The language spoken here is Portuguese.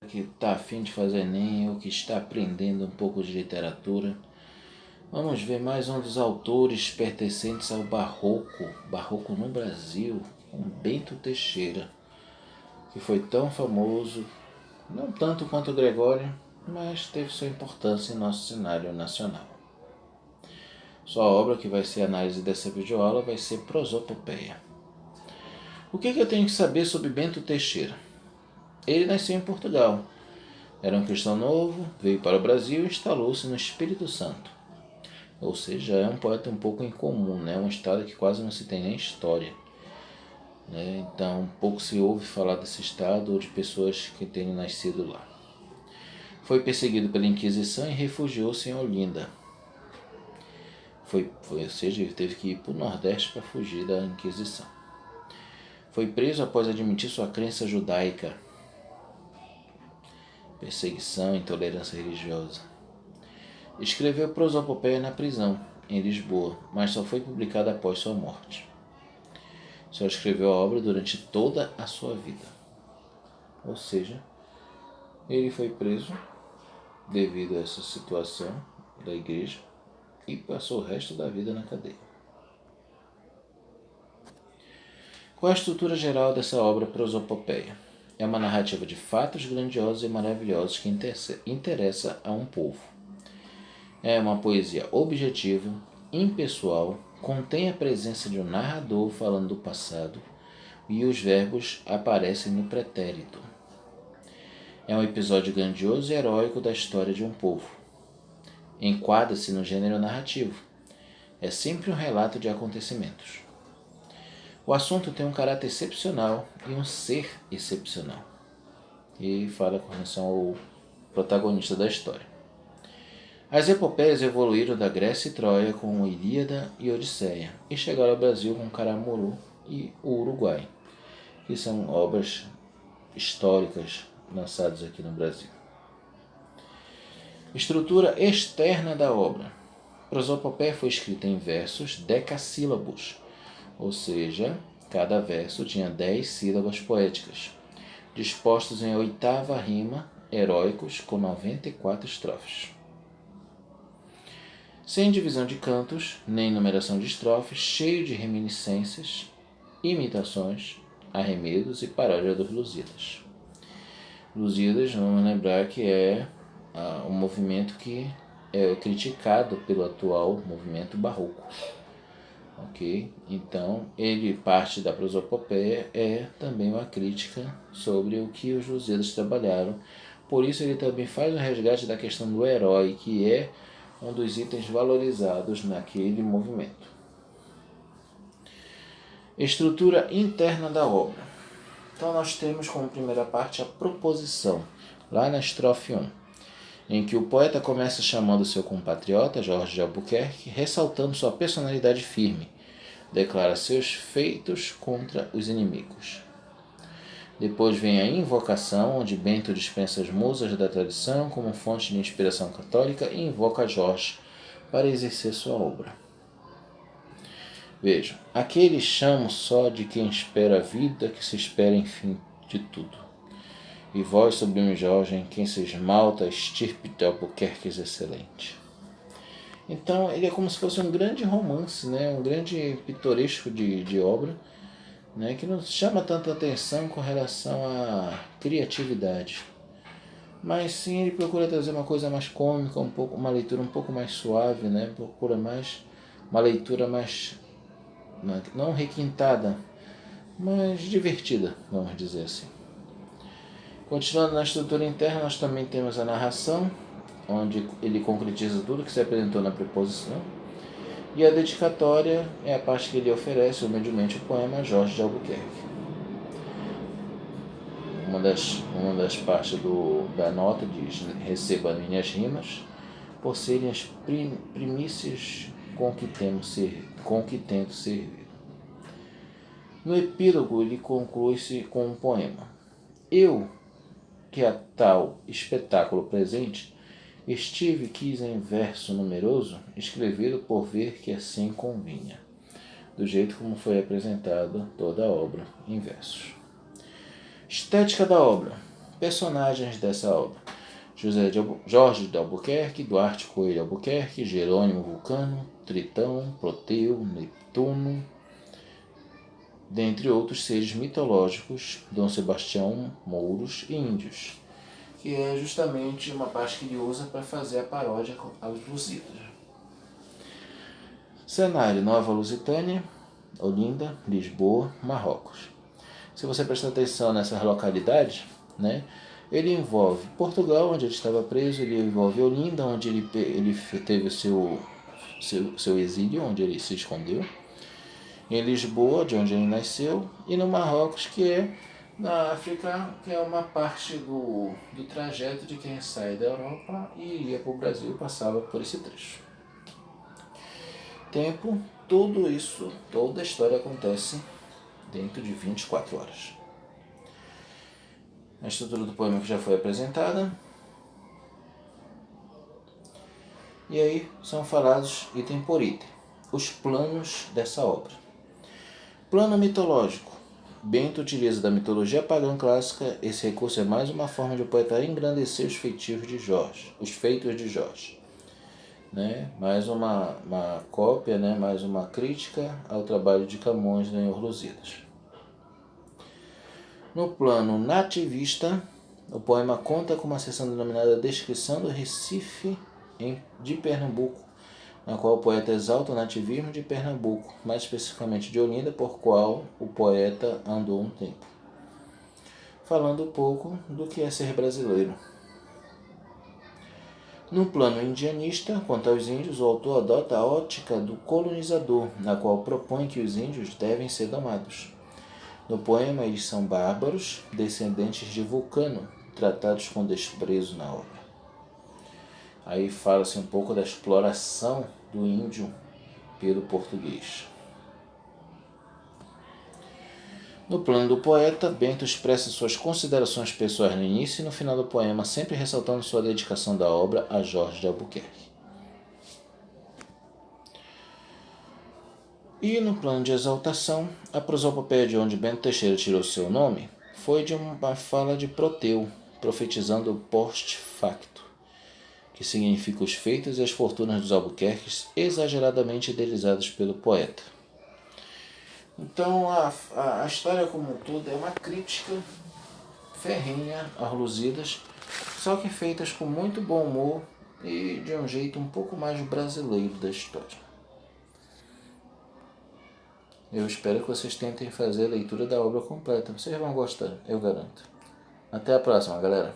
Que está a fim de fazer Enem ou que está aprendendo um pouco de literatura, vamos ver mais um dos autores pertencentes ao barroco no Brasil, com Bento Teixeira, que foi tão famoso, não tanto quanto o Gregório, mas teve sua importância em nosso cenário nacional. Sua obra, que vai ser a análise dessa videoaula, vai ser Prosopopeia. O que eu tenho que saber sobre Bento Teixeira? Ele nasceu em Portugal. Era um cristão novo, veio para o Brasil e instalou-se no Espírito Santo. Ou seja, é um poeta um pouco incomum, né? Um estado que quase não se tem nem história. Né? Então, pouco se ouve falar desse estado ou de pessoas que tenham nascido lá. Foi perseguido pela Inquisição e refugiou-se em Olinda. Ou seja, ele teve que ir para o Nordeste para fugir da Inquisição. Foi preso após admitir sua crença judaica. Perseguição e intolerância religiosa. Escreveu Prosopopeia na prisão, em Lisboa, mas só foi publicada após sua morte. Só escreveu a obra durante toda a sua vida. Ou seja, ele foi preso devido a essa situação da igreja e passou o resto da vida na cadeia. Qual é a estrutura geral dessa obra Prosopopeia? É uma narrativa de fatos grandiosos e maravilhosos que interessa a um povo. É uma poesia objetiva, impessoal, contém a presença de um narrador falando do passado e os verbos aparecem no pretérito. É um episódio grandioso e heróico da história de um povo. Enquadra-se no gênero narrativo. É sempre um relato de acontecimentos. O assunto tem um caráter excepcional e um ser excepcional. E fala com relação ao protagonista da história. As epopeias evoluíram da Grécia e Troia com Ilíada e Odisseia e chegaram ao Brasil com Caramuru e o Uruguai, que são obras históricas lançadas aqui no Brasil. Estrutura externa da obra. Prosopopeia foi escrita em versos decassílabos, ou seja, cada verso tinha 10 sílabas poéticas, dispostos em oitava rima, heróicos, com 94 estrofes. Sem divisão de cantos, nem numeração de estrofes, cheio de reminiscências, imitações, arremedos e paródia dos Lusíadas. Lusíadas, vamos lembrar que é um movimento que é criticado pelo atual movimento barroco. Ok? Então, parte da Prosopopeia é também uma crítica sobre o que os Lusíadas trabalharam. Por isso ele também faz um resgate da questão do herói, que é um dos itens valorizados naquele movimento. Estrutura interna da obra. Então nós temos como primeira parte a proposição, lá na estrofe 1, em que o poeta começa chamando seu compatriota, Jorge de Albuquerque, ressaltando sua personalidade firme, declara seus feitos contra os inimigos. Depois vem a invocação, onde Bento dispensa as musas da tradição como fonte de inspiração católica e invoca Jorge para exercer sua obra. Vejam, aquele chamo só de quem espera a vida que se espera enfim de tudo. E vós, sublime Jorge, em quem se esmalta a estirpe de Albuquerques excelente. Então, ele é como se fosse um grande romance, né? Um grande pitoresco de obra, né? Que não chama tanta atenção com relação à criatividade. Mas sim, ele procura trazer uma coisa mais cômica, uma leitura um pouco mais suave, né? Procura mais uma leitura mais, não requintada, mas divertida, vamos dizer assim. Continuando na estrutura interna, nós também temos a narração, onde ele concretiza tudo que se apresentou na preposição. E a dedicatória é a parte que ele oferece humildemente o poema a Jorge de Albuquerque. Uma das partes da nota diz: receba minhas rimas, por serem as primícias com que tento servir. No epílogo, ele conclui-se com um poema. Eu, que a tal espetáculo presente, quis em verso numeroso, escrevido por ver que assim convinha, do jeito como foi apresentada toda a obra em versos. Estética da obra. Personagens dessa obra: Jorge de Albuquerque, Duarte Coelho Albuquerque, Jerônimo Vulcano, Tritão, Proteu, Neptuno, dentre outros seres mitológicos, Dom Sebastião, mouros e índios, que é justamente uma parte que ele usa para fazer a paródia aos Lusíadas. Cenário: Nova Lusitânia, Olinda, Lisboa, Marrocos. Se você prestar atenção nessas localidades, né, ele envolve Portugal, onde ele estava preso, ele envolve Olinda, onde ele teve o seu exílio, onde ele se escondeu, em Lisboa, de onde ele nasceu, e no Marrocos, que é na África, que é uma parte do trajeto de quem sai da Europa e ia para o Brasil e passava por esse trecho. Tempo: tudo isso, toda a história acontece dentro de 24 horas. A estrutura do poema que já foi apresentada. E aí são falados item por item os planos dessa obra. Plano mitológico: Bento utiliza da mitologia pagã clássica. Esse recurso é mais uma forma de o poeta engrandecer os feitos de Jorge. Né? Mais uma cópia, né? Mais uma crítica ao trabalho de Camões em Os Lusíadas. No plano nativista, o poema conta com uma seção denominada Descrição do Recife de Pernambuco, na qual o poeta exalta o nativismo de Pernambuco, mais especificamente de Olinda, por qual o poeta andou um tempo, falando um pouco do que é ser brasileiro. No plano indianista, quanto aos índios, o autor adota a ótica do colonizador, na qual propõe que os índios devem ser domados. No poema, eles são bárbaros, descendentes de Vulcano, tratados com desprezo na obra. Aí fala-se um pouco da exploração do índio pelo português. No plano do poeta, Bento expressa suas considerações pessoais no início e no final do poema, sempre ressaltando sua dedicação da obra a Jorge de Albuquerque. E no plano de exaltação, a prosopopeia de onde Bento Teixeira tirou seu nome foi de uma fala de Proteu, profetizando o post-facto, que significa os feitos e as fortunas dos Albuquerques exageradamente idealizados pelo poeta. Então a história como um todo é uma crítica ferrenha aos Lusíadas, só que feitas com muito bom humor e de um jeito um pouco mais brasileiro da história. Eu espero que vocês tentem fazer a leitura da obra completa. Vocês vão gostar, eu garanto. Até a próxima, galera!